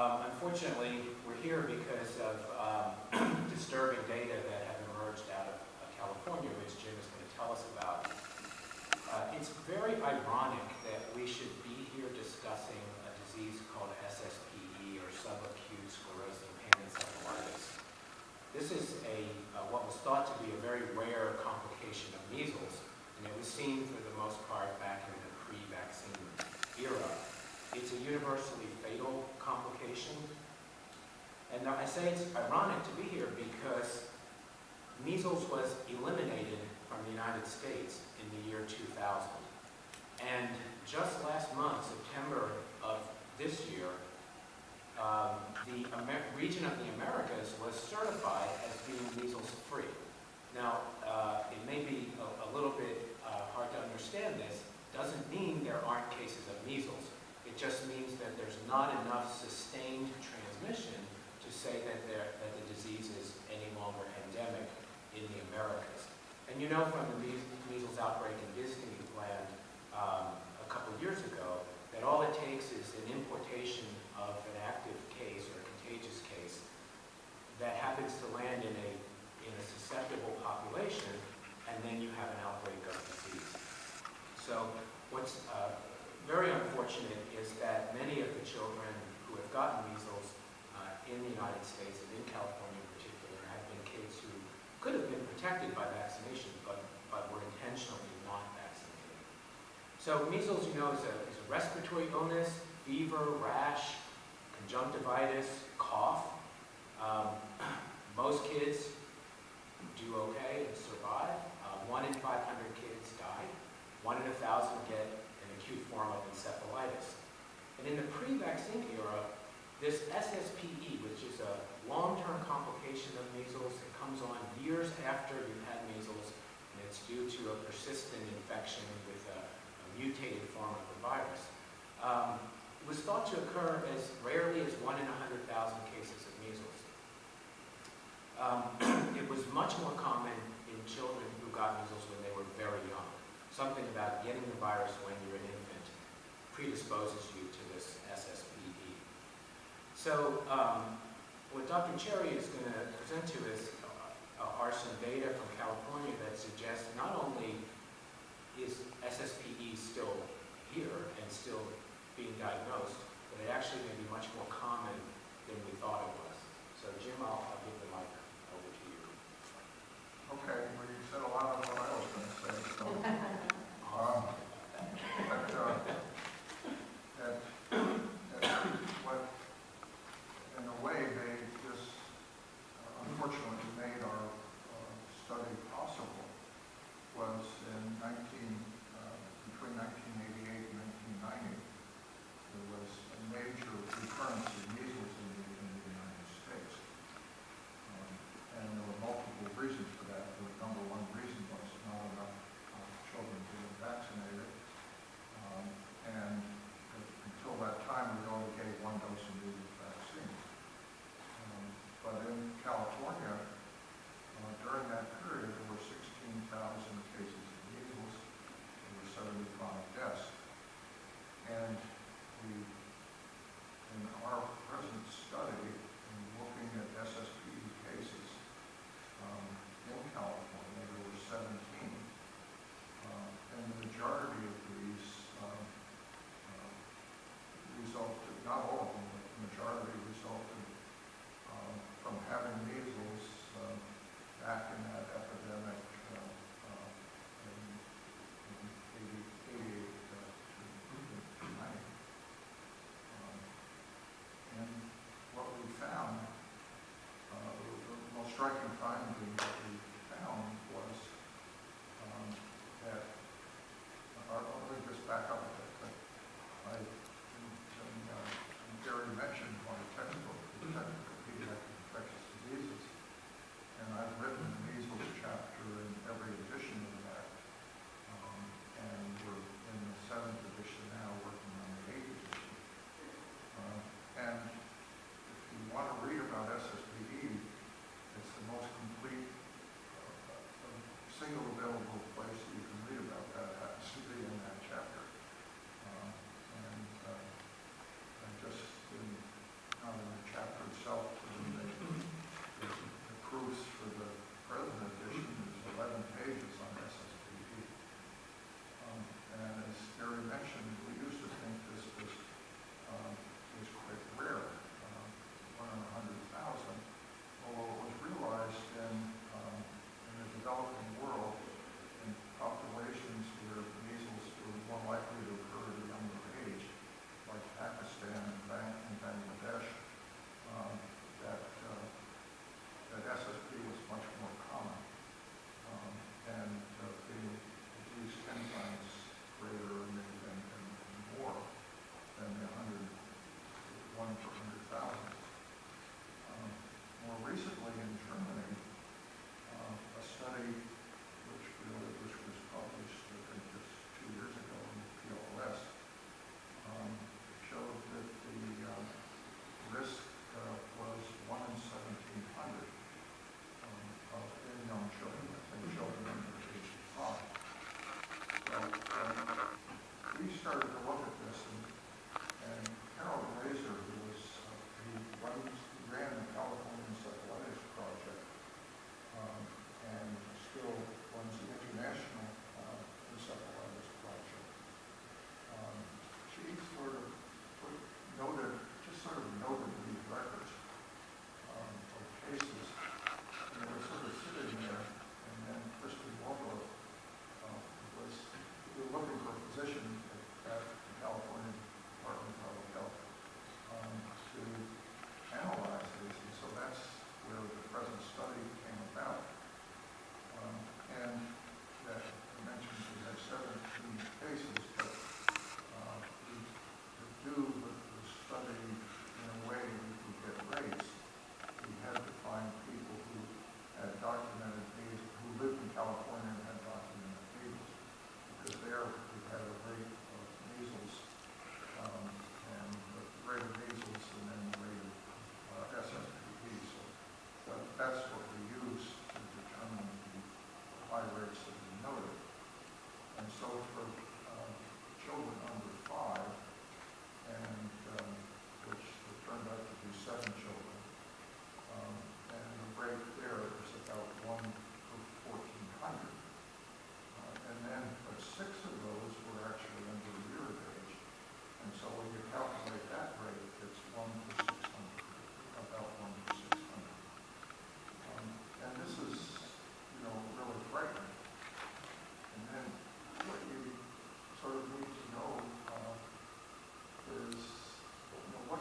Unfortunately, we're here because of disturbing data that have emerged out of California, which Jim is going to tell us about. It's very ironic that we should be here discussing a disease called SSPE, or subacute sclerosing panencephalitis. This is what was thought to be a very rare complication of measles, and it was seen for the most part back in the pre-vaccine era. It's a universally fatal complication. And now I say it's ironic to be here because measles was eliminated from the United States in the year 2000. And just last month, September of this year, the region of the Americas was certified as being measles-free. Now, it may be a little bit hard to understand this. Doesn't mean there aren't cases of measles. It just means that there's not enough sustained transmission to say that the disease is any longer endemic in the Americas. And you know from the measles outbreak in Disneyland a couple years ago that all it takes is an importation of an active case or a contagious case that happens to land in a susceptible population, and then you have an outbreak of disease. So what's very unfortunate is that many of the children who have gotten measles in the United States and in California in particular have been kids who could have been protected by vaccination but were intentionally not vaccinated. So measles, you know, is a respiratory illness, fever, rash, conjunctivitis, cough. Most kids do okay and survive. 1 in 500 kids die. 1 in 1,000 get an acute form of encephalitis. And in the pre-vaccine era, this SSPE, which is a long-term complication of measles, it comes on years after you've had measles, and it's due to a persistent infection with a mutated form of the virus. It was thought to occur as rarely as 1 in 100,000 cases of measles. It was much more common in children who got measles when they were very young. Something about getting the virus when you're an infant predisposes you to this SSPE. So what Dr. Cherry is going to present to us are some data from California that suggests not only is SSPE still here and still being diagnosed, but it actually may be much more common than we thought it was. So Jim, I'll give the mic over to you. Okay, well you said a lot of what I was going to say. So, what, in a way, they just unfortunately made our study possible was in between 1988 and 1990, there was a major recurrence of measles in the United States. And there were multiple reasons for that. The number one reason was not enough children being vaccinated. And until that time, we only gave 1 dose of measles vaccine. But in California, during that period, there were 16,000 cases of measles. There were 75 deaths. And in our present study, in looking at SSPE cases in California, there were 17. And the majority of these resulted, not all of them, but the majority resulted from having measles back in that epidemic in 88 to 90. And what we found, the most striking finding that we found was that, let me just back up a bit. Gary mentioned my technical pediatric infectious diseases, and I've written the measles chapter in every edition of that, and we're in the 7th edition now, working on the 8th edition. And if you want to read about SSPE, it's the most complete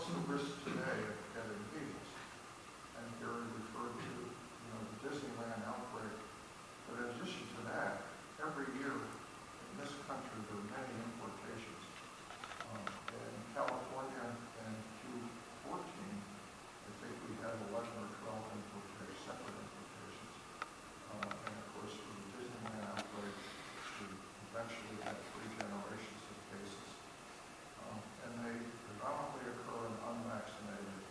what's the risk today of getting measles? And Gary referred to, the Disneyland outbreak. But in addition to that, every year in this country there are many importations. In California in Q14, I think we had 11 or 12 importations, separate importations. And of course, for the Disneyland outbreak, we eventually had 3 generations of cases. And they predominantly occur in unvaccinated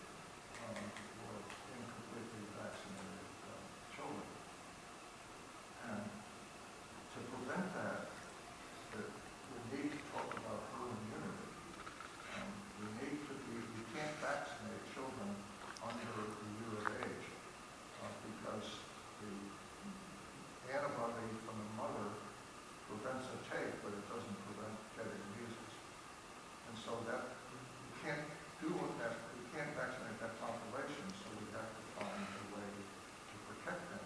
or incompletely vaccinated children. And to prevent that we need to talk about herd immunity. We can't vaccinate children under a year of age because the antibody from the mother prevents a take, but it doesn't prevent getting measles. And so that we can't do that. We can't vaccinate that population, so we have to find a way to protect them.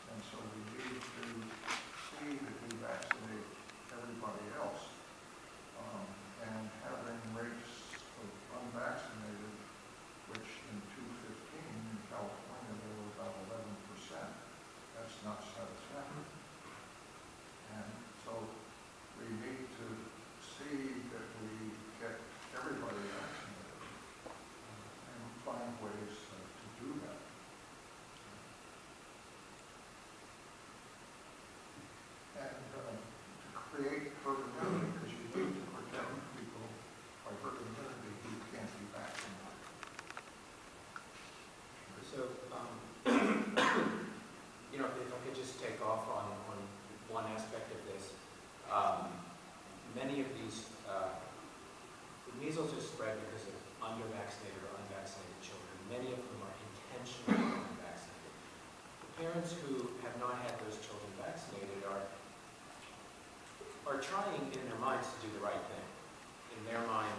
And so we need to see that we vaccinate everybody else. And having rates of unvaccinated, which in 2015 in California they were about 11%. That's not satisfactory. And so we need to see that we get everybody vaccinated and find ways to do that. And to create herd immunity, because you need to protect people by herd immunity who can't be vaccinated. So, if I could just take off on one aspect of this, many of these, the measles are spread because of under-vaccinated or unvaccinated children. Many of them are intentionally unvaccinated. The parents who have not had those children vaccinated are trying in their minds to do the right thing. In their mind,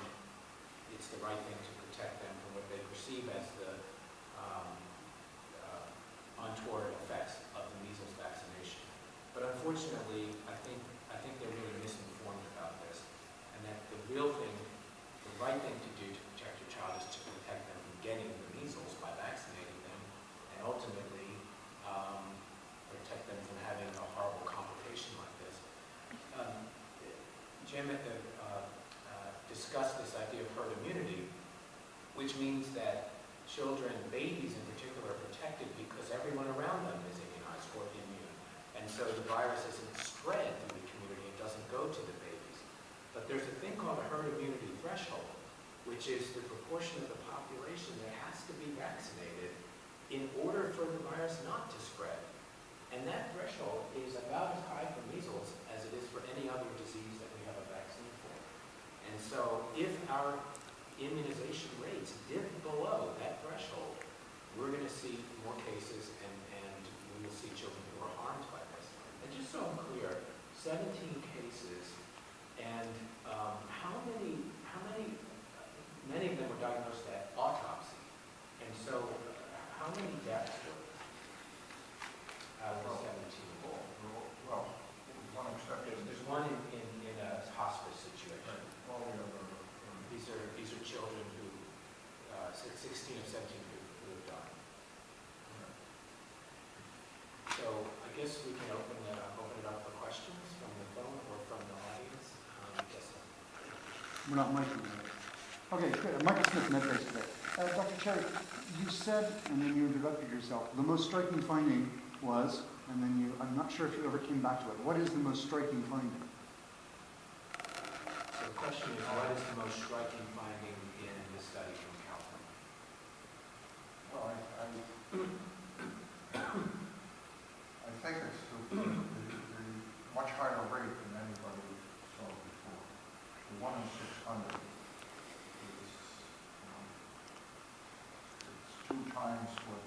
it's the right thing to protect them from what they perceive as the untoward effects of the measles vaccination. But unfortunately, I think they're really misinformed about this, and that the real thing, the right thing to do to protect your child is to protect them from getting the measles by vaccinating them, and ultimately protect them from having a horrible complication like this. Jim discussed this idea of herd immunity, which means that children, babies in particular, are protected because everyone around them is immunized or immune. And so the virus isn't spread through the community, it doesn't go to the babies. But there's a thing called a herd immunity threshold, which is the proportion of the population that has to be vaccinated in order for the virus not to spread. And that threshold is about as high for measles as it is for any other disease that we have a vaccine for. And so if our immunization rates dip below that threshold, we're going to see more cases and we will see children who are harmed by this. And just so I'm clear, 17 cases, and many of them were diagnosed at autopsy. And so how many deaths were out of the 17? Well, one exception. There's one in a hospice situation. Right. All the other. These are children who, 16 of 17 who have died. Right. So I guess we can open it up for questions from the phone or from the audience. Yes, sir. We're not miking today. Okay, good. Michael Smith, MedBase today. Dr. Cherry, you said, and then you introduced yourself, the most striking finding was, and then I'm not sure if you ever came back to it. What is the most striking finding? So the question is, what is the most striking finding in the study from California? Well, I think it's the much higher rate than anybody saw before. The 1 in 600 is it's 2 times what